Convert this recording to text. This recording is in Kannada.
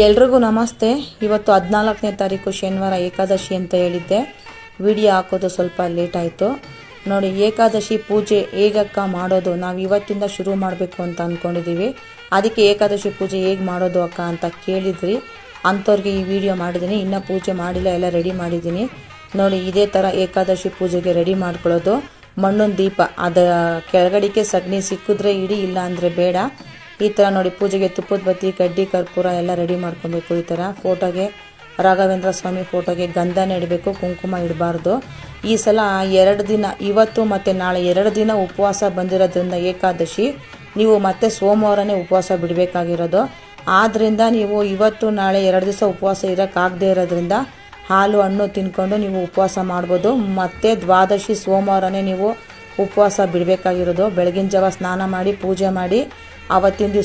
ಎಲ್ರಿಗೂ ನಮಸ್ತೆ. ಇವತ್ತು 14ನೇ ತಾರೀಕು ಶನಿವಾರ ಏಕಾದಶಿ ಅಂತ ಹೇಳಿದ್ದೆ. ವಿಡಿಯೋ ಹಾಕೋದು ಸ್ವಲ್ಪ ಲೇಟ್ ಆಯಿತು. ನೋಡಿ, ಏಕಾದಶಿ ಪೂಜೆ ಹೇಗಕ್ಕ ಮಾಡೋದು, ನಾವು ಇವತ್ತಿಂದ ಶುರು ಮಾಡಬೇಕು ಅಂತ ಅಂದ್ಕೊಂಡಿದ್ದೀವಿ. ಅದಕ್ಕೆ ಏಕಾದಶಿ ಪೂಜೆ ಹೇಗೆ ಮಾಡೋದು ಅಕ್ಕ ಅಂತ ಕೇಳಿದ್ರಿ. ಅಂಥವ್ರಿಗೆ ಈ ವಿಡಿಯೋ ಮಾಡಿದ್ದೀನಿ. ಇನ್ನೂ ಪೂಜೆ ಮಾಡಿಲ್ಲ, ಎಲ್ಲ ರೆಡಿ ಮಾಡಿದ್ದೀನಿ. ನೋಡಿ, ಇದೇ ಥರ ಏಕಾದಶಿ ಪೂಜೆಗೆ ರೆಡಿ ಮಾಡ್ಕೊಳ್ಳೋದು. ಮಣ್ಣಿನ ದೀಪ, ಅದರ ಕೆಳಗಡಿಕೆ ಸಗಣಿ ಸಿಕ್ಕಿದ್ರೆ ಇಡಿ, ಇಲ್ಲ ಅಂದರೆ ಬೇಡ. ಈ ಥರ ನೋಡಿ, ಪೂಜೆಗೆ ತುಪ್ಪದ ಬತ್ತಿ, ಕಡ್ಡಿ, ಕರ್ಪೂರ ಎಲ್ಲ ರೆಡಿ ಮಾಡ್ಕೊಬೇಕು. ಈ ಥರ ಫೋಟೋಗೆ, ರಾಘವೇಂದ್ರ ಸ್ವಾಮಿ ಫೋಟೋಗೆ ಗಂಧನ ಇಡಬೇಕು, ಕುಂಕುಮ ಇಡಬಾರ್ದು. ಈ ಸಲ 2 ದಿನ, ಇವತ್ತು ಮತ್ತು ನಾಳೆ 2 ದಿನ ಉಪವಾಸ ಬಂದಿರೋದ್ರಿಂದ ಏಕಾದಶಿ, ನೀವು ಮತ್ತೆ ಸೋಮವಾರನೇ ಉಪವಾಸ ಬಿಡಬೇಕಾಗಿರೋದು. ಆದ್ದರಿಂದ ನೀವು ಇವತ್ತು ನಾಳೆ 2 ದಿವಸ ಉಪವಾಸ ಇರೋಕ್ಕಾಗದೇ ಇರೋದ್ರಿಂದ ಹಾಲು ಹಣ್ಣು ತಿನ್ಕೊಂಡು ನೀವು ಉಪವಾಸ ಮಾಡ್ಬೋದು. ಮತ್ತು ದ್ವಾದಶಿ ಸೋಮವಾರನೇ ನೀವು ಉಪವಾಸ ಬಿಡಬೇಕಾಗಿರೋದು. ಬೆಳಗಿನ ಜಾವ ಸ್ನಾನ ಮಾಡಿ ಪೂಜೆ ಮಾಡಿ ಆವತ್ತಿನ ದಿವಸ